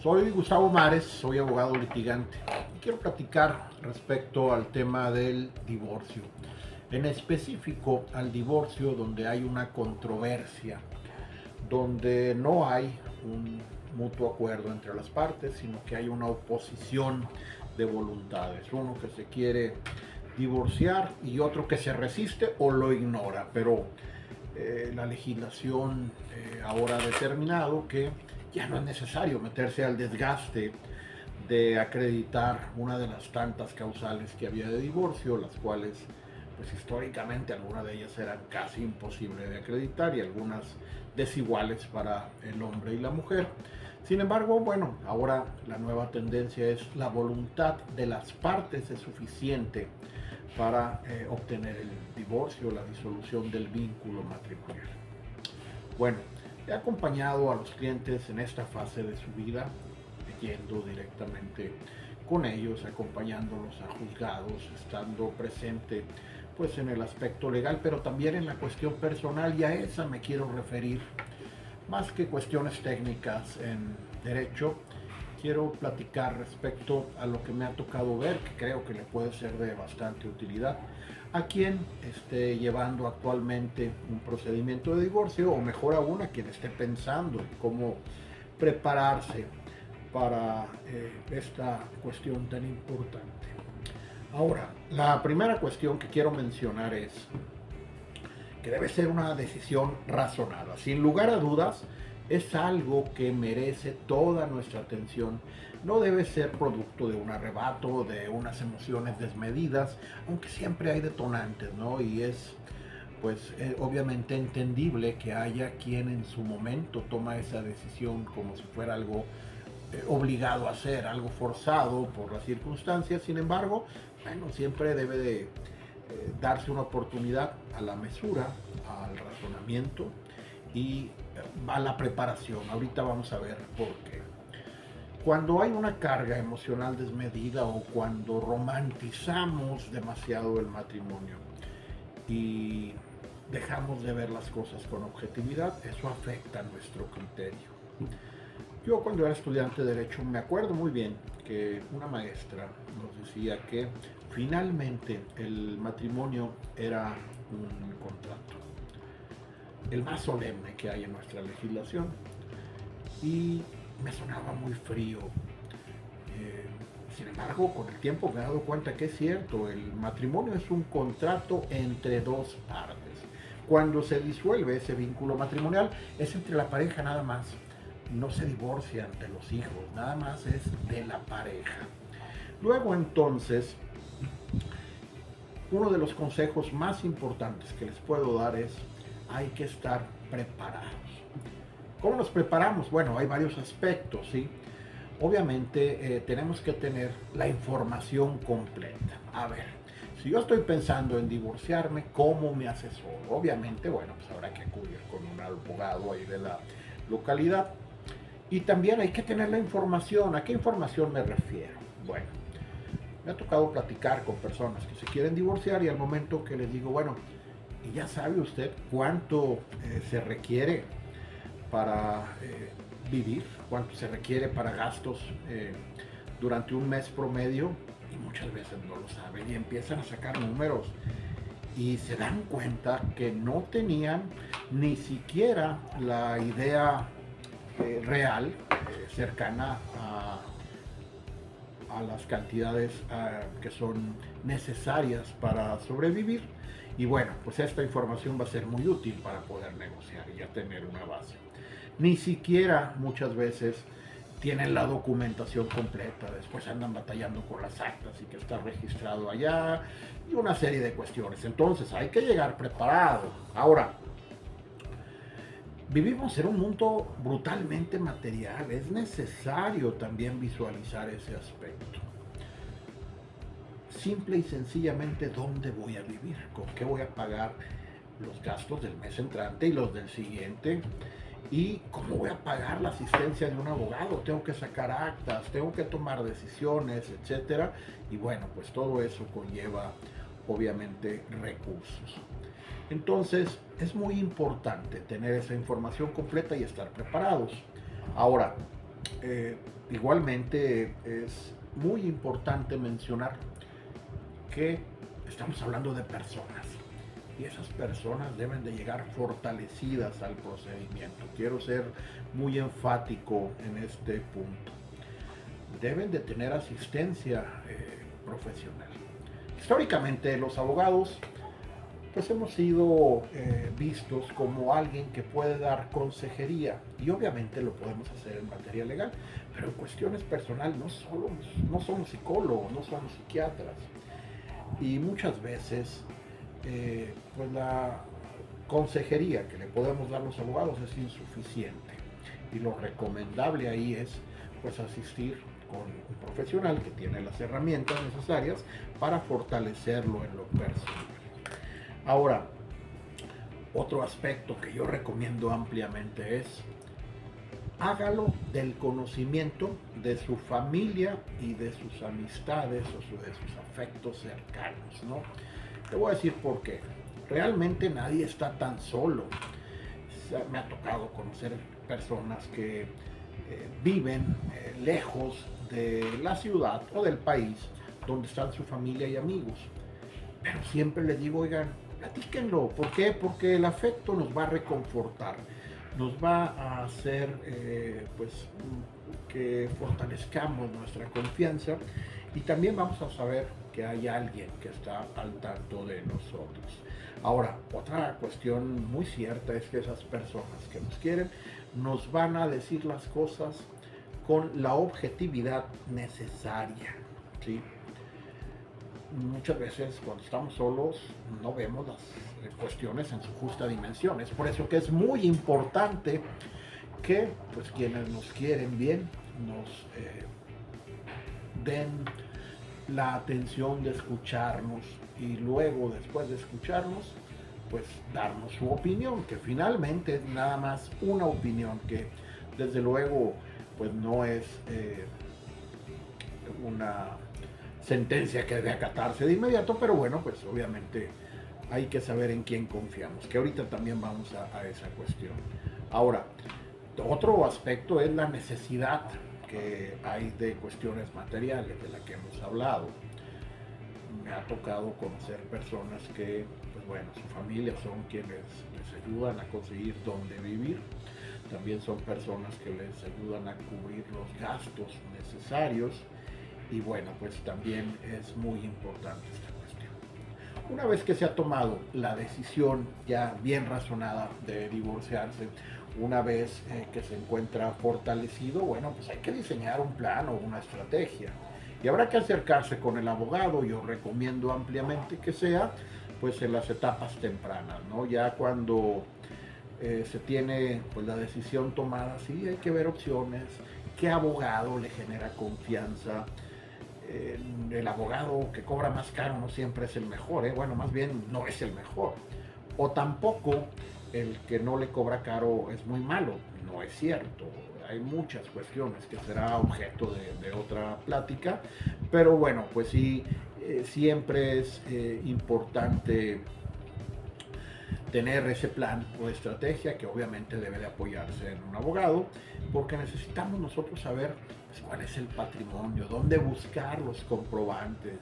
Soy Gustavo Mares, soy abogado litigante y quiero platicar respecto al tema del divorcio. En específico al divorcio donde hay una controversia, donde no hay un mutuo acuerdo entre las partes, sino que hay una oposición de voluntades. Uno que se quiere divorciar y otro que se resiste o lo ignora, pero la legislación ahora ha determinado que ya no es necesario meterse al desgaste de acreditar una de las tantas causales que había de divorcio, las cuales pues históricamente algunas de ellas eran casi imposibles de acreditar y algunas desiguales para el hombre y la mujer. Sin embargo, bueno, ahora la nueva tendencia es la voluntad de las partes es suficiente para obtener el divorcio, la disolución del vínculo matrimonial. Bueno, he acompañado a los clientes en esta fase de su vida, yendo directamente con ellos, acompañándolos a juzgados, estando presente pues en el aspecto legal, pero también en la cuestión personal, y a esa me quiero referir. Más que cuestiones técnicas en derecho, quiero platicar respecto a lo que me ha tocado ver, que creo que le puede ser de bastante utilidad a quien esté llevando actualmente un procedimiento de divorcio, o mejor aún a quien esté pensando en cómo prepararse para esta cuestión tan importante. Ahora, la primera cuestión que quiero mencionar es que debe ser una decisión razonada. Sin lugar a dudas, es algo que merece toda nuestra atención. No debe ser producto de un arrebato, de unas emociones desmedidas, aunque siempre hay detonantes, ¿no? Y es, pues, obviamente entendible que haya quien en su momento toma esa decisión como si fuera algo obligado a hacer, algo forzado por las circunstancias. Sin embargo, bueno, siempre debe de darse una oportunidad a la mesura, al razonamiento y a la preparación. Ahorita vamos a ver por qué. Cuando hay una carga emocional desmedida o cuando romantizamos demasiado el matrimonio y dejamos de ver las cosas con objetividad, eso afecta nuestro criterio. Yo cuando era estudiante de Derecho me acuerdo muy bien que una maestra nos decía que finalmente el matrimonio era un contrato, el más solemne que hay en nuestra legislación, y me sonaba muy frío. Sin embargo, con el tiempo me he dado cuenta que es cierto, el matrimonio es un contrato entre dos partes. Cuando se disuelve ese vínculo matrimonial es entre la pareja nada más. No se divorcian de los hijos, nada más es de la pareja. Luego entonces, uno de los consejos más importantes que les puedo dar es: hay que estar preparados. ¿Cómo nos preparamos? Bueno, hay varios aspectos, ¿sí? Obviamente tenemos que tener la información completa. A ver, si yo estoy pensando en divorciarme, ¿cómo me asesoro? Obviamente, bueno, pues habrá que acudir con un abogado ahí de la localidad. Y también hay que tener la información. ¿A qué información me refiero? Bueno, me ha tocado platicar con personas que se quieren divorciar y al momento que les digo, bueno, ¿y ya sabe usted cuánto se requiere para vivir? ¿Cuánto se requiere para gastos durante un mes promedio? Y muchas veces no lo saben y empiezan a sacar números y se dan cuenta que no tenían ni siquiera la idea real, cercana a las cantidades que son necesarias para sobrevivir. Y bueno, pues esta información va a ser muy útil para poder negociar y ya tener una base. Ni siquiera muchas veces tienen la documentación completa, después andan batallando con las actas y que está registrado allá y una serie de cuestiones. Entonces hay que llegar preparado. Ahora, vivimos en un mundo brutalmente material, es necesario también visualizar ese aspecto. Simple y sencillamente, ¿dónde voy a vivir? ¿Con qué voy a pagar los gastos del mes entrante y los del siguiente? ¿Y cómo voy a pagar la asistencia de un abogado? Tengo que sacar actas, tengo que tomar decisiones, etcétera. Y bueno, pues todo eso conlleva obviamente recursos. Entonces es muy importante tener esa información completa y estar preparados. Ahora, Igualmente es muy importante mencionar que estamos hablando de personas y esas personas deben de llegar fortalecidas al procedimiento. Quiero ser muy enfático en este punto. Deben de tener asistencia profesional. Históricamente los abogados pues hemos sido vistos como alguien que puede dar consejería y obviamente lo podemos hacer en materia legal, pero en cuestiones personales no somos psicólogos, no somos psiquiatras y muchas veces pues la consejería que le podemos dar los abogados es insuficiente y lo recomendable ahí es pues asistir con un profesional que tiene las herramientas necesarias para fortalecerlo en lo personal. Ahora, otro aspecto que yo recomiendo ampliamente es hágalo del conocimiento de su familia y de sus amistades o de sus afectos cercanos, ¿no? Te voy a decir por qué. Realmente nadie está tan solo. Me ha tocado conocer personas que viven lejos de la ciudad o del país donde están su familia y amigos. Pero siempre les digo, oigan, platíquenlo. ¿Por qué? Porque el afecto nos va a reconfortar, nos va a hacer pues que fortalezcamos nuestra confianza y también vamos a saber que hay alguien que está al tanto de nosotros. Ahora, otra cuestión muy cierta es que esas personas que nos quieren nos van a decir las cosas con la objetividad necesaria, ¿sí? Muchas veces cuando estamos solos no vemos las cuestiones en su justa dimensión. Es por eso que es muy importante que pues quienes nos quieren bien nos den la atención de escucharnos y luego después de escucharnos pues darnos su opinión, que finalmente es nada más una opinión que desde luego pues no es una sentencia que debe acatarse de inmediato, pero bueno, pues obviamente hay que saber en quién confiamos, que ahorita también vamos a esa cuestión. Ahora, otro aspecto es la necesidad que hay de cuestiones materiales de la que hemos hablado. Me ha tocado conocer personas que, pues bueno, su familia son quienes les ayudan a conseguir dónde vivir. También son personas que les ayudan a cubrir los gastos necesarios. Y bueno, pues también es muy importante esta cuestión. Una vez que se ha tomado la decisión ya bien razonada de divorciarse, una vez que se encuentra fortalecido, bueno, pues hay que diseñar un plan o una estrategia. Y habrá que acercarse con el abogado, yo recomiendo ampliamente que sea pues en las etapas tempranas, ¿no? Ya cuando se tiene pues la decisión tomada, sí, hay que ver opciones, qué abogado le genera confianza. El abogado que cobra más caro no siempre es el mejor, bueno, más bien no es el mejor. O tampoco el que no le cobra caro es muy malo, no es cierto. Hay muchas cuestiones que será objeto de otra plática, pero bueno, pues sí, siempre es importante tener ese plan o estrategia que obviamente debe de apoyarse en un abogado, porque necesitamos nosotros saber pues, cuál es el patrimonio, dónde buscar los comprobantes,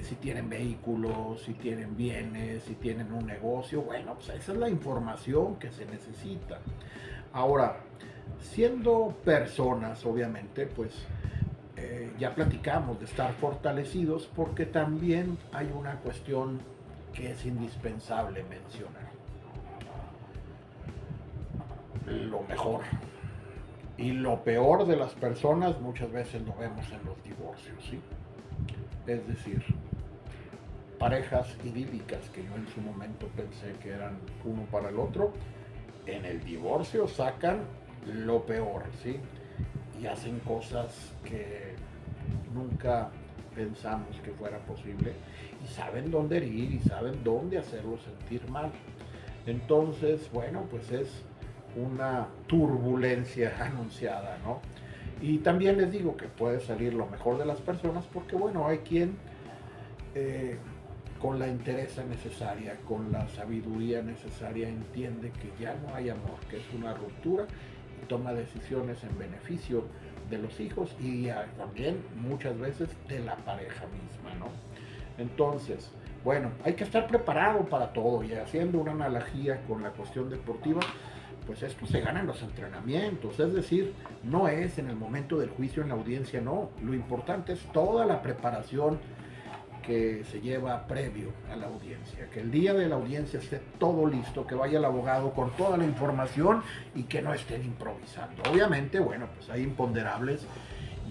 si tienen vehículos, si tienen bienes, si tienen un negocio. Bueno, pues esa es la información que se necesita. Ahora, siendo personas, obviamente, pues ya platicamos de estar fortalecidos porque también hay una cuestión que es indispensable mencionar. Lo mejor y lo peor de las personas muchas veces lo vemos en los divorcios, ¿sí? Es decir, parejas idílicas que yo en su momento pensé que eran uno para el otro, en el divorcio sacan lo peor, ¿sí? Y hacen cosas que nunca pensamos que fuera posible y saben dónde herir y saben dónde hacerlo sentir mal. Entonces, bueno, pues es una turbulencia anunciada, ¿no? Y también les digo que puede salir lo mejor de las personas porque, bueno, hay quien con la entereza necesaria, con la sabiduría necesaria, entiende que ya no hay amor, que es una ruptura toma decisiones en beneficio de los hijos y también muchas veces de la pareja misma, ¿no? Entonces, bueno, hay que estar preparado para todo, y haciendo una analogía con la cuestión deportiva, pues esto se gana en los entrenamientos, es decir, no es en el momento del juicio en la audiencia, no, lo importante es toda la preparación que se lleva previo a la audiencia, que el día de la audiencia esté todo listo, que vaya el abogado con toda la información y que no estén improvisando. Obviamente, bueno, pues hay imponderables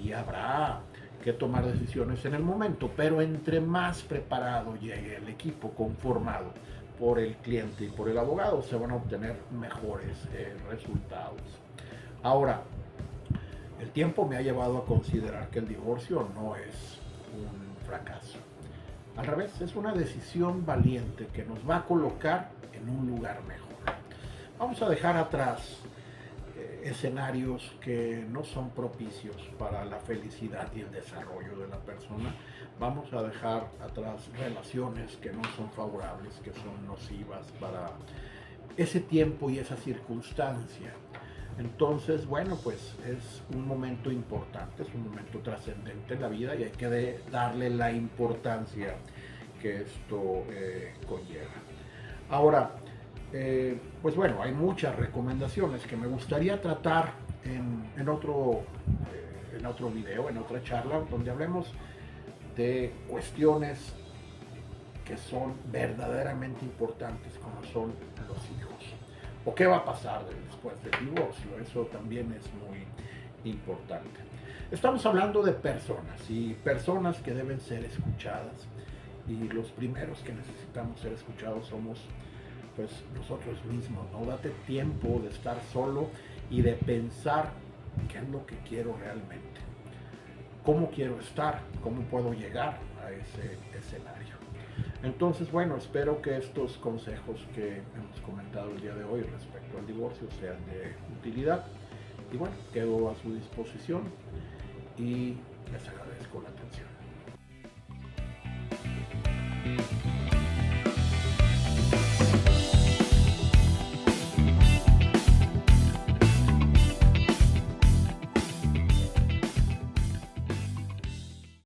y habrá que tomar decisiones en el momento, pero entre más preparado llegue el equipo conformado por el cliente y por el abogado, se van a obtener mejores resultados. Ahora, el tiempo me ha llevado a considerar que el divorcio no es un fracaso. Al revés, es una decisión valiente que nos va a colocar en un lugar mejor. Vamos a dejar atrás escenarios que no son propicios para la felicidad y el desarrollo de la persona. Vamos a dejar atrás relaciones que no son favorables, que son nocivas para ese tiempo y esa circunstancia. Entonces, bueno, pues es un momento importante, es un momento trascendente en la vida y hay que darle la importancia que esto conlleva. Ahora, pues bueno, hay muchas recomendaciones que me gustaría tratar en otro video, en otra charla, donde hablemos de cuestiones que son verdaderamente importantes, como son los hijos. ¿O qué va a pasar después del divorcio? Eso también es muy importante. Estamos hablando de personas y personas que deben ser escuchadas. Y los primeros que necesitamos ser escuchados somos pues nosotros mismos, ¿no? Date tiempo de estar solo y de pensar qué es lo que quiero realmente. ¿Cómo quiero estar? ¿Cómo puedo llegar a ese escenario? Entonces, bueno, espero que estos consejos que hemos comentado el día de hoy respecto al divorcio sean de utilidad. Y bueno, quedo a su disposición y les agradezco la atención.